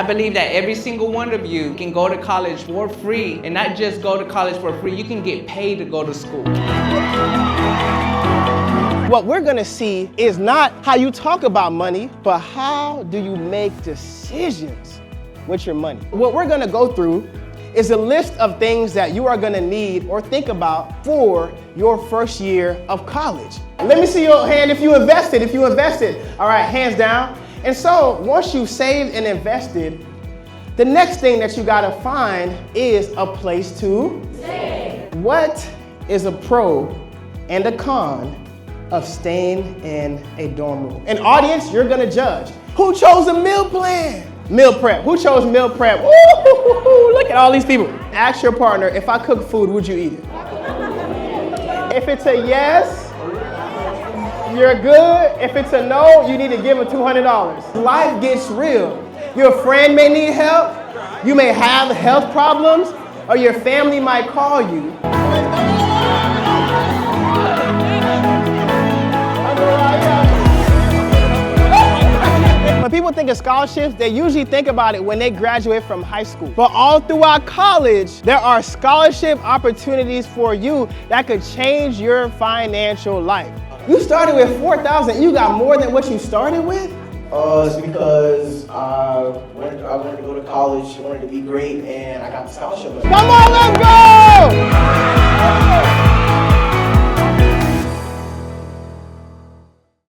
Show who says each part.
Speaker 1: believe that every single one of you can go to college for free, and not just go to college for free, you can get paid to go to school.
Speaker 2: What we're gonna see is not how you talk about money, but how do you make decisions with your money. What we're gonna go through is a list of things that you are gonna need or think about for your first year of college. Let me see your hand if you invested, All right, hands down. And so once you've saved and invested, the next thing that you gotta find is a place to stay. What is a pro and a con of staying in a dorm room? An audience, you're gonna judge. Who chose a meal plan? Meal prep. Who chose meal prep? Ooh, look at all these people. Ask your partner, if I cook food, would you eat it? If it's a yes, you're good. If it's a no, you need to give them $200. Life gets real. Your friend may need help. You may have health problems, or your family might call you. When people think of scholarships, they usually think about it when they graduate from high school. But all throughout college, there are scholarship opportunities for you that could change your financial life. You started with $4,000. You got more than what you started with?
Speaker 3: It's because I wanted to go to college, wanted to be great, and I got the scholarship.
Speaker 2: Come on, let's go!